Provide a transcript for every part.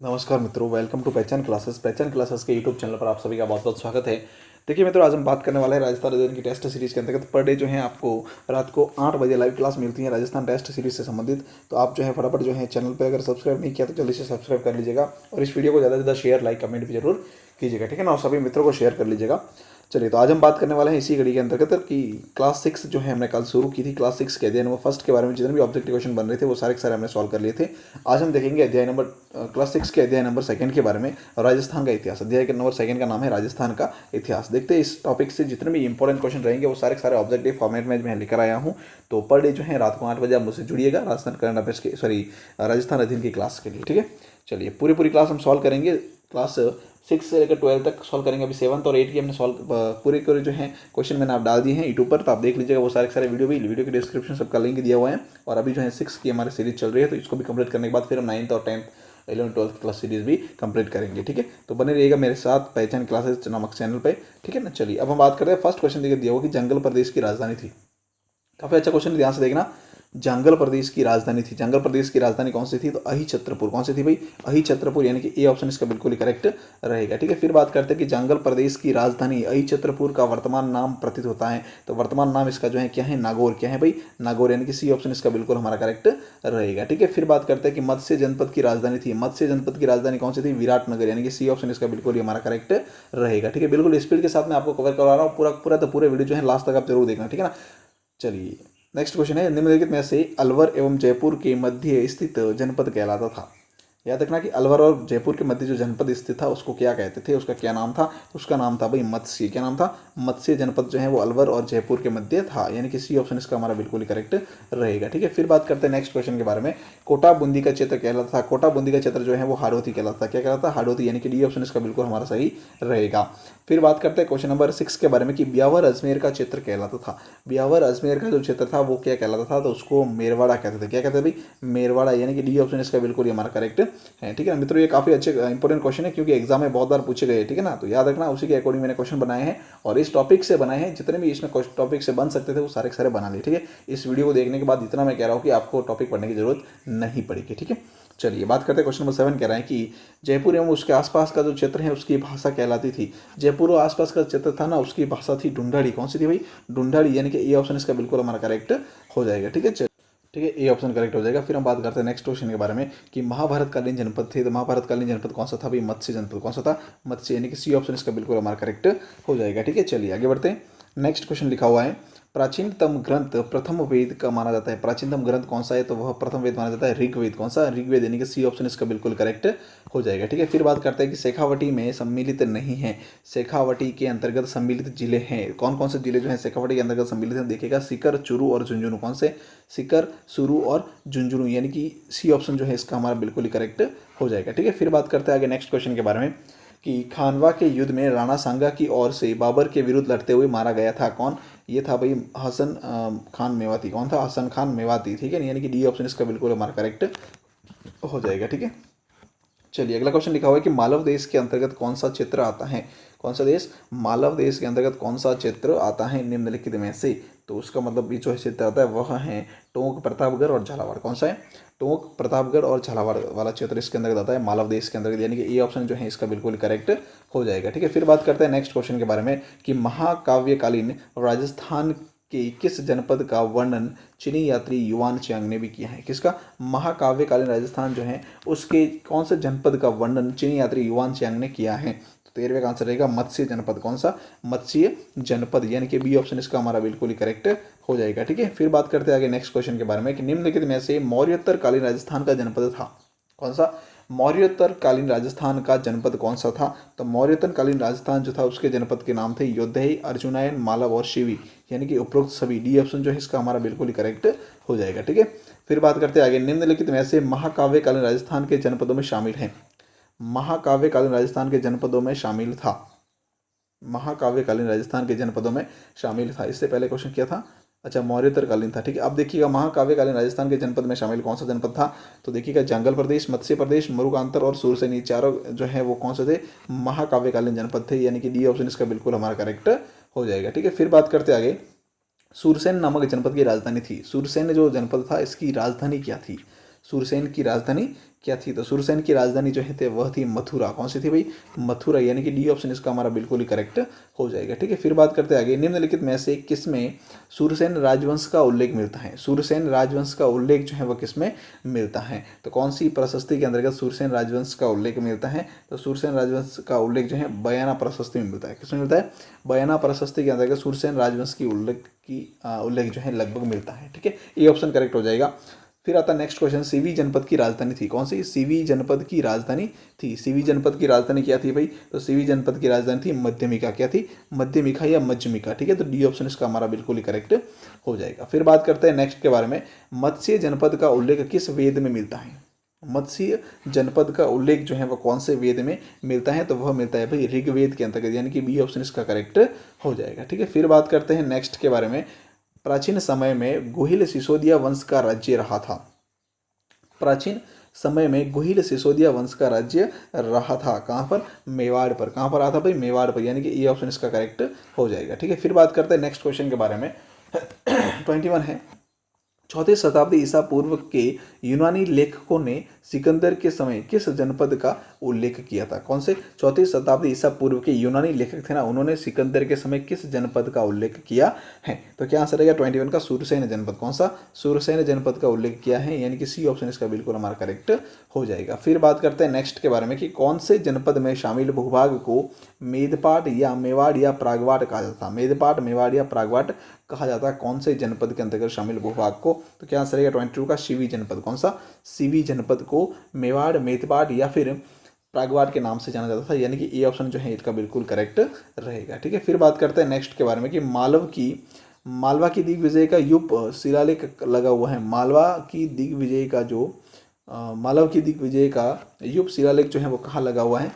नमस्कार मित्रों, welcome to पहचान क्लासेस। पहचान क्लासेस के यूट्यूब चैनल पर आप सभी का बहुत बहुत स्वागत है। देखिए मित्रों, आज हम बात करने वाले हैं राजस्थान रीजन की टेस्ट सीरीज के अंतर्गत पर डे जो है आपको रात को 8 बजे लाइव क्लास मिलती है राजस्थान टेस्ट सीरीज से संबंधित। तो आप जो है फटाफट जो है चैनल पर अगर सब्सक्राइब नहीं किया तो जल्दी से सब्सक्राइब कर लीजिएगा और इस वीडियो को ज़्यादा से ज़्यादा शेयर लाइक कमेंट भी जरूर कीजिएगा, ठीक है ना, और सभी मित्रों को शेयर कर लीजिएगा। चलिए, तो आज हम बात करने वाले हैं इसी घड़ी के अंतर्गत कि क्लास 6 जो है हमने कल शुरू की थी। क्लास 6 के अध्याय नंबर फर्स्ट के बारे में जितने भी ऑब्जेक्टिव क्वेश्चन बन रहे थे वो सारे के सारे हमने सॉल्व कर लिए थे। आज हम देखेंगे अध्याय नंबर क्लास 6 के अध्याय नंबर सेकंड के बारे में, राजस्थान का इतिहास। अध्याय के नंबर सेकंड का नाम है राजस्थान का इतिहास। देखते हैं इस टॉपिक से जितने भी इंपॉर्टेंट क्वेश्चन रहेंगे वो सारे के सारे ऑब्जेक्टिव फॉर्मेट में मैं लेकर आया हूँ। तो पर डे जो है रात को 8 बजे आप मुझसे जुड़िएगा राजस्थान करंट अफेयर्स के राजस्थान अध्ययन की क्लास के लिए, ठीक है। चलिए, पूरी क्लास हम सॉल्व करेंगे। क्लास 6 से लेकर 12 तक सॉल्व करेंगे। अभी 7th और 8 की हमने सॉल्व पूरे जो है क्वेश्चन मैंने आप डाल दिए हैं यूट्यूब पर, तो आप देख लीजिएगा वो सारे के सारे वीडियो की डिस्क्रिप्शन सबका लिंक दिया हुआ है। और अभी जो है 6 की हमारी सीरीज चल रही है, तो इसको भी कंप्लीट करने के बाद फिर हम 9th और 10th 11 12 क्लास सीरीज भी कंप्लीट करेंगे, ठीक है। तो बने रहिएगा मेरे साथ पहचान क्लासेस नामक चैनल पे, ठीक है ना। चलिए, अब हम बात करते हैं। फर्स्ट क्वेश्चन दिया हुआ कि जंगल प्रदेश की राजधानी थी। काफी अच्छा क्वेश्चन, ध्यान से देखना। जंगल प्रदेश की राजधानी थी, जंगल प्रदेश की राजधानी कौन सी थी? तो अही छत्रपुर। कौन सी थी भाई? अही छत्रपुर, यानी कि ए ऑप्शन इसका बिल्कुल ही करेक्ट रहेगा, ठीक है। फिर बात करते हैं कि जंगल प्रदेश की राजधानी अही छत्रपुर का वर्तमान नाम प्रतीत होता है। तो वर्तमान नाम इसका जो है क्या है? नागौर। क्या है भाई? नागौर, यानी कि सी ऑप्शन इसका बिल्कुल हमारा करेक्ट रहेगा, ठीक है। फिर बात करते हैं कि मत्स्य जनपद की राजधानी थी। मत्स्य जनपद की राजधानी कौन सी थी? विराटनगर, यानी कि सी ऑप्शन इसका बिल्कुल ही हमारा करेक्ट रहेगा, ठीक है। बिल्कुल स्पीड के साथ मैं आपको कवर करवा रहा हूँ पूरे वीडियो जो है लास्ट तक आप जरूर देखना, ठीक है ना। चलिए, नेक्स्ट क्वेश्चन है, निम्नलिखित में से अलवर एवं जयपुर के मध्य स्थित जनपद कहलाता था। याद रखना कि अलवर और जयपुर के मध्य जो जनपद स्थित था उसको क्या कहते थे, उसका क्या नाम था? उसका नाम था भाई मत्स्य। क्या नाम था? मत्स्य जनपद जो है वो अलवर और जयपुर के मध्य था, यानी कि सी ऑप्शन इसका हमारा बिल्कुल ही करेक्ट रहेगा, ठीक है। फिर बात करते हैं नेक्स्ट क्वेश्चन के बारे में। कोटा बूंदी का क्षेत्र कहलाता था। कोटा बूंदी का क्षेत्र जो है वो हाड़ौती कहलाता था। क्या कहलाता था? हाड़ौती, यानी कि डी ऑप्शन इसका बिल्कुल हमारा सही रहेगा। फिर बात करते हैं क्वेश्चन नंबर 6 के बारे में कि ब्यावर अजमेर का क्षेत्र कहलाता था। ब्यावर अजमेर का जो क्षेत्र था वो क्या कहलाता था? तो उसको मेरवाड़ा कहते थे। क्या कहते थे भाई? मेरवाड़ा, यानी कि डी ऑप्शन इसका बिल्कुल ही हमारा करेक्ट है, ठीक है ना मित्रों। ये काफी अच्छे इंपॉर्टेंट क्वेश्चन है क्योंकि एग्जाम में बहुत बार पूछे गए, ठीक है ना। तो याद रखना, उसी के अकॉर्डिंग मैंने क्वेश्चन बनाए हैं और इस टॉपिक से बनाए हैं। जितने भी इसमें टॉपिक से बन सकते थे वो सारे के सारे बना लिए, ठीक है। इस वीडियो को देखने के बाद इतना मैं कह रहा हूँ कि आपको टॉपिक पढ़ने की जरूरत नहीं पड़ेगी, ठीक है। चलिए, बात करते हैं क्वेश्चन नंबर 7 कह रहा है कि जयपुर एवं उसके आसपास का जो क्षेत्र है उसकी भाषा कहलाती थी। जयपुर और आसपास का क्षेत्र था ना, उसकी भाषा थी ढूंढाड़ी। कौन सी थी भाई? ढूंढाड़ी, यानी कि ए ऑप्शन इसका बिल्कुल हमारा करेक्ट हो जाएगा, ठीक है। ठीक है, ए ऑप्शन करेक्ट हो जाएगा। फिर हम बात करते हैं नेक्स्ट क्वेश्चन के बारे में कि महाभारतकालीन जनपद थे। तो महाभारतकालीन जनपद कौन सा था भाई? मत्स्य जनपद। कौन सा था? मत्स्य, यानी कि सी ऑप्शन इसका बिल्कुल हमारा करेक्ट हो जाएगा, ठीक है। चलिए आगे बढ़ते हैं। नेक्स्ट क्वेश्चन लिखा हुआ है, प्राचीनतम ग्रंथ प्रथम वेद का माना जाता है। प्राचीनतम ग्रंथ कौन सा है? तो वह प्रथम वेद माना जाता है ऋग्वेद। कौन सा? ऋग्वेद, यानी कि सी ऑप्शन इसका बिल्कुल करेक्ट हो जाएगा, ठीक है। फिर बात करते हैं कि शेखावटी में सम्मिलित नहीं है। शेखावटी के अंतर्गत सम्मिलित जिले हैं। कौन कौन से जिले जो हैं शेखावटी के अंतर्गत सम्मिलित हैं? देखिएगा, सीकर, चूरू और झुंझुनू। कौन से? सीकर, चूरू और झुंझुनू, यानी कि सी ऑप्शन जो है इसका हमारा बिल्कुल ही करेक्ट हो जाएगा, ठीक है। फिर बात करते हैं आगे नेक्स्ट क्वेश्चन के बारे में कि खानवा के युद्ध में राणा सांगा की ओर से बाबर के विरुद्ध लड़ते हुए मारा गया था। कौन? ये था भाई हसन खान मेवाती। कौन था? हसन खान मेवाती, ठीक है, यानी कि डी ऑप्शन इसका बिल्कुल हमारा करेक्ट हो जाएगा, ठीक है। चलिए, अगला क्वेश्चन लिखा हुआ है कि मालव देश के अंतर्गत कौन सा क्षेत्र आता है? कौन सा देश? मालव देश के अंतर्गत कौन सा क्षेत्र आता है निम्नलिखित में से? तो उसका मतलब ये जो क्षेत्र आता है वह है टोंक, प्रतापगढ़ और झालावाड़। कौन सा है? टोंक, प्रतापगढ़ और झालावाड़ वाला क्षेत्र इसके अंतर्गत आता है, मालव देश के अंतर्गत, यानी कि ए ऑप्शन जो है इसका बिल्कुल करेक्ट हो जाएगा, ठीक है। फिर बात करते हैं नेक्स्ट क्वेश्चन के बारे में कि महाकाव्यकालीन राजस्थान के किस जनपद का वर्णन चीनी यात्री युआन चियांग ने भी किया है? किसका? महाकाव्यकालीन राजस्थान जो है उसके कौन से जनपद का वर्णन चीनी यात्री युआन चियांग ने किया है? तो 13वें का आंसर रहेगा मत्स्य जनपद। कौन सा? मत्स्य जनपद, यानी कि बी ऑप्शन इसका हमारा बिल्कुल ही करेक्ट हो जाएगा, ठीक है। फिर बात करते हैं आगे नेक्स्ट क्वेश्चन के बारे में कि निम्नलिखित में से मौर्योत्तर कालीन राजस्थान का जनपद था। कौन सा? मौर्योत्तर कालीन राजस्थान का जनपद कौन सा था? तो मौर्योत्तर कालीन राजस्थान जो था उसके जनपद के नाम थे योद्धेय, अर्जुनायन, मालव और शिवी, यानी कि उपरोक्त सभी। डी ऑप्शन जो है इसका हमारा बिल्कुल ही करेक्ट हो जाएगा, ठीक है। फिर बात करते हैं आगे, निम्नलिखित में से महाकाव्यकालीन राजस्थान के जनपदों में शामिल है। महाकाव्यकालीन राजस्थान के जनपदों में शामिल था। महाकाव्यकालीन राजस्थान के जनपदों में शामिल था। इससे पहले क्वेश्चन क्या था? अच्छा, मौर्योत्तरकालीन था, ठीक है। अब देखिएगा, महाकाव्यकालीन राजस्थान के जनपद में शामिल कौन सा जनपद था? तो देखिएगा, जंगल प्रदेश, मत्स्य प्रदेश, मुरुगांतर और सूरसेनी, चारों जो है वो कौन से थे? महाकाव्यकालीन जनपद थे, यानी कि डी ऑप्शन इसका बिल्कुल हमारा करेक्ट हो जाएगा, ठीक है। फिर बात करते आगे, सूरसेन नामक जनपद की राजधानी थी। सूरसेन जो जनपद था इसकी राजधानी क्या थी? सूरसेन की राजधानी क्या थी? तो सूरसेन की राजधानी जो है वह थी मथुरा। कौन सी थी भाई? मथुरा, यानी कि डी ऑप्शन इसका हमारा बिल्कुल ही करेक्ट हो जाएगा। ठीक है, फिर बात करते हैं आगे। निम्नलिखित में से किस में सूरसेन राजवंश का उल्लेख मिलता है? सूरसेन राजवंश का उल्लेख जो है वह किस में मिलता है? तो कौन सी प्रशस्ति के अंतर्गत सूरसेन राजवंश का उल्लेख मिलता है? तो सूरसेन राजवंश का उल्लेख जो है बयाना प्रशस्ति में मिलता है। किसमें मिलता है? बयाना प्रशस्ति के अंतर्गत सूरसेन राजवंश की उल्लेख जो है लगभग मिलता है। ठीक है, ये ऑप्शन करेक्ट हो जाएगा। फिर आता है नेक्स्ट क्वेश्चन, सीवी जनपद की राजधानी थी। कौन सी? सीवी जनपद की राजधानी थी। सीवी जनपद की राजधानी क्या थी भाई? तो सीवी जनपद की राजधानी थी मध्यमिका। क्या थी? मध्यमिका या मध्यमिका। ठीक है, तो डी ऑप्शन इसका हमारा बिल्कुल ही करेक्ट हो जाएगा। फिर बात करते हैं नेक्स्ट के बारे में, मत्स्य जनपद का उल्लेख किस वेद में मिलता है? मत्स्य जनपद का उल्लेख जो है वह कौन से वेद में मिलता है? तो वह मिलता है भाई ऋग्वेद के अंतर्गत, यानी कि बी ऑप्शन इसका करेक्ट हो जाएगा। ठीक है, फिर बात करते हैं नेक्स्ट के बारे में, प्राचीन समय में गुहिल सिसोदिया वंश का राज्य रहा था। प्राचीन समय में गुहिल सिसोदिया वंश का राज्य रहा था। कहाँ पर? मेवाड़ पर। कहाँ पर रहा था भाई? मेवाड़ पर, यानी कि ये ऑप्शन इसका करेक्ट हो जाएगा। ठीक है, फिर बात करते हैं नेक्स्ट क्वेश्चन के बारे में 21 है, चौथी शताब्दी ईसा पूर्व के यूनानी लेखकों ने सिकंदर के समय किस जनपद का उल्लेख किया था? कौन से? चौथी शताब्दी ईसा पूर्व के यूनानी लेखक थे ना, उन्होंने सिकंदर के समय किस जनपद का उल्लेख किया है? तो क्या आंसर रहेगा 21 का? सूरसेन जनपद। कौन सा? सूरसेन जनपद का उल्लेख किया है, यानी कि सी ऑप्शन इसका बिल्कुल हमारा करेक्ट हो जाएगा। फिर बात करते हैं नेक्स्ट के बारे में कि कौन से जनपद में शामिल भूभाग को मेदपाट या मेवाड़ या प्रागवाट कहा जाता है? मेदपाट, मेवाड़ या प्रागवाट कहा जाता है कौन से जनपद के अंतर्गत शामिल भूभाग को? तो क्या आंसर रहेगा 22 का? सीवी जनपद। कौन सा? सीवी जनपद को मेवाड़, मेदपाट या फिर प्रागवाट के नाम से जाना जाता था, यानी कि ए ऑप्शन जो है इसका बिल्कुल करेक्ट रहेगा। ठीक है, फिर बात करते हैं नेक्स्ट के बारे में कि मालवा की दिग्विजय का युप शिलालेख लगा हुआ है। मालवा की दिग्विजय का युप शिलालेख जो है वो कहाँ लगा हुआ है?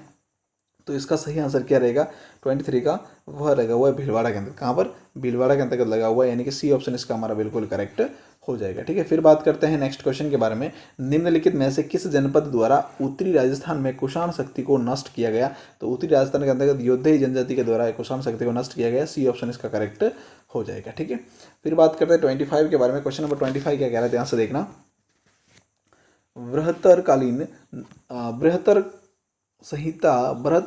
तो इसका सही आंसर क्या रहेगा 23 का? वह लगा हुआ है भीलवाड़ा के अंदर। कहाँ पर? भीलवाड़ा के अंतर्गत लगा हुआ है, यानी कि सी ऑप्शन इसका हमारा बिल्कुल करेक्ट हो जाएगा। ठीक है, फिर बात करते हैं नेक्स्ट क्वेश्चन के बारे में, निम्नलिखित में से किस जनपद द्वारा उत्तरी राजस्थान में कुषाण शक्ति को नष्ट किया गया? तो उत्तरी राजस्थान के अंतर्गत योद्धेय जनजाति के द्वारा कुषाण शक्ति को नष्ट किया गया। सी ऑप्शन इसका करेक्ट हो जाएगा। ठीक है, फिर बात करते हैं 25 के बारे में। क्वेश्चन नंबर 25 क्या कह रहा है, ध्यान से देखना। बृहत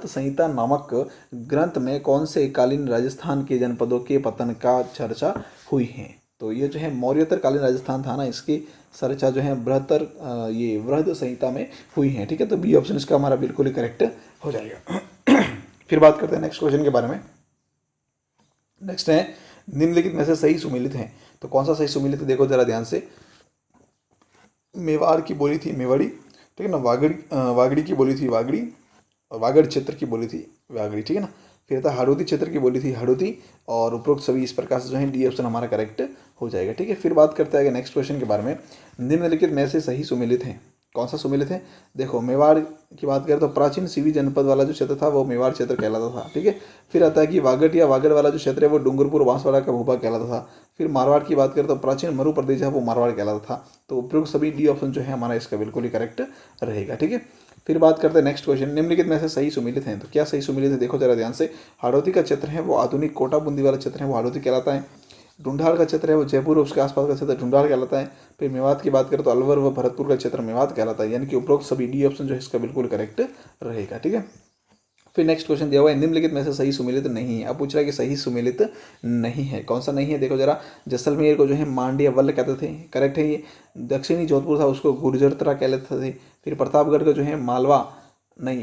संहिता नामक ग्रंथ में कौन से कालीन राजस्थान के जनपदों के पतन का चर्चा हुई है? तो ये जो है मौर्योत्तर कालीन राजस्थान था ना, इसकी चर्चा जो है बृहद संहिता में हुई है। ठीक है, तो बी ऑप्शन इसका हमारा बिल्कुल ही करेक्ट हो जाएगा। फिर बात करते हैं नेक्स्ट क्वेश्चन के बारे में। नेक्स्ट है, निम्नलिखित में से सही सुमेलित है। तो कौन सा सही सुमेलित है? देखो जरा ध्यान से। मेवाड़ की बोली थी मेवाड़ी, ठीक है ना। वागड़ी की बोली थी वागड़ी, और वागड़ क्षेत्र की बोली थी वागड़ी, ठीक है ना। फिर था हाड़ौती क्षेत्र की बोली थी हाड़ौती, और उपरोक्त सभी इस प्रकार से जो है डी ऑप्शन हमारा करेक्ट हो जाएगा। ठीक है, फिर बात करते हैं नेक्स्ट क्वेश्चन के बारे में, निम्नलिखित में से सही सुमेलित है। कौन सा सुमेलित है? देखो, मेवाड़ की बात करें तो प्राचीन सीवी जनपद वाला जो क्षेत्र था वो मेवाड़ क्षेत्र कहलाता था। ठीक है, फिर आता है कि वागड़ वाला जो क्षेत्र है वो डूंगरपुर बांसवाड़ा का भूभाग कहलाता था। फिर मारवाड़ की बात करें तो प्राचीन मरु प्रदेश है वो मारवाड़ कहलाता था। तो उपयुक्त सभी डी ऑप्शन जो है हमारा इसका बिल्कुल ही करेक्ट रहेगा। ठीक है, फिर बात करते हैं नेक्स्ट क्वेश्चन, निम्नलिखित में से सही सुमेलित हैं। तो क्या सही सुमेलित है? देखो जरा ध्यान से। हाड़ौती का क्षेत्र है वो आधुनिक कोटा बूंदी वाला क्षेत्र है वो हाड़ौती कहलाता है। ढूंढाड़ का क्षेत्र है वो जयपुर उसके आसपास का क्षेत्र ढूंढाड़ कहलाता है। फिर मेवात की बात करें तो अलवर व भरतपुर का क्षेत्र मेवात कहलाता है, यानी कि उपरोक्त सभी डी ऑप्शन जो है इसका बिल्कुल करेक्ट रहेगा। ठीक है, फिर नेक्स्ट क्वेश्चन दिया हुआ है, निम्नलिखित में से सही सुमेलित नहीं है। अब पूछ रहा है कि सही सुमेलित नहीं है, कौन सा नहीं है? देखो जरा, जैसलमेर को जो है मांड्या वल्ल कहते थे, करेक्ट है ये। दक्षिणी जोधपुर था उसको गुर्जरतरा कहते थे। फिर प्रतापगढ़ को जो है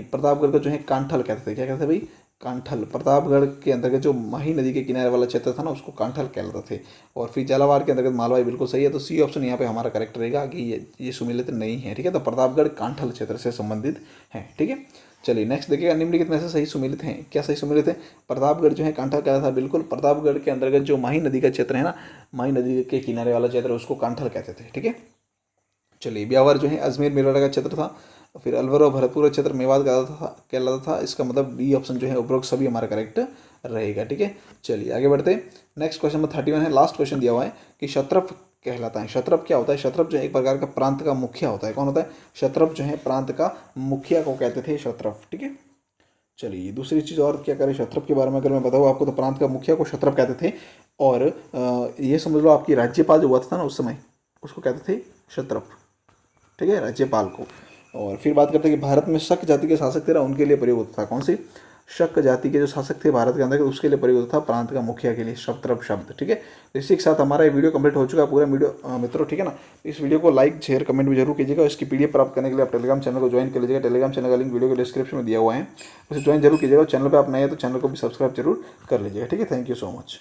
प्रतापगढ़ को जो है कांठल कहते थे। क्या कहते थे भाई? कांठल। प्रतापगढ़ के अंतर्गत जो माही नदी के किनारे वाला क्षेत्र था ना उसको कांठल कहलाते थे। और फिर झालावाड़ के अंतर्गत मालवा, बिल्कुल सही है। तो सी ऑप्शन यहाँ पे हमारा करेक्ट रहेगा कि ये सुमेलित नहीं है। ठीक है, तो प्रतापगढ़ कांठल क्षेत्र से संबंधित है। ठीक है, चलिए नेक्स्ट देखिएगा, निम्नलिखित में से सही सुमेलित हैं। क्या सही सुमेलित है? प्रतापगढ़ जो है कांठल कहता था, बिल्कुल। प्रतापगढ़ के अंतर्गत जो माही नदी का क्षेत्र है ना, माही नदी के किनारे वाला क्षेत्र उसको कांठल कहते थे। ठीक है, चलिए ब्यावर जो है अजमेर मेरठ का क्षेत्र था। फिर अलवर और भरतपुर क्षेत्र मेवात कहलाता था। इसका मतलब डी ऑप्शन जो है उपरोक्त सभी हमारा करेक्ट रहेगा। ठीक है, चलिए आगे बढ़ते हैं। नेक्स्ट क्वेश्चन नंबर 31 है, लास्ट क्वेश्चन दिया हुआ है कि क्षत्रप कहलाता है। क्षत्रप क्या होता है? क्षत्रप जो है एक प्रकार का प्रांत का मुखिया होता है। कौन होता है? क्षत्रप जो है प्रांत का मुखिया को कहते थे क्षत्रप। ठीक है, चलिए दूसरी चीज़ और क्या करें क्षत्रप के बारे में अगर मैं बताऊँ आपको, तो प्रांत का मुखिया को क्षत्रप कहते थे। और ये समझ लो आपकी राज्यपाल जो हुआ था ना उस समय, उसको कहते थे क्षत्रप। ठीक है, राज्यपाल को। और फिर बात करते हैं कि भारत में शक जाति के शासक थे ना, उनके लिए प्रयोग होता था कौन सी, शक जाति के जो शासक थे भारत के अंदर, उसके लिए प्रयोग होता था प्रांत का मुखिया के लिए, शब्द शब्द। ठीक है, तो इसी के साथ हमारा ये वीडियो कंप्लीट हो चुका है, पूरा वीडियो मित्रों। ठीक है ना, इस वीडियो को लाइक शेयर कमेंट भी जरूर कीजिएगा। इसकी पीडीएफ प्राप्त करने के लिए आप टेलीग्राम चैनल को ज्वाइन कर लीजिएगा। टेलीग्राम चैनल का लिंक वीडियो के डिस्क्रिप्शन में दिया हुआ है, उसे ज्वाइन जरूर कीजिएगा। चैनल पर आप नए हैं तो चैनल को भी सब्सक्राइब जरूर कर लीजिएगा। ठीक है, थैंक यू सो मच।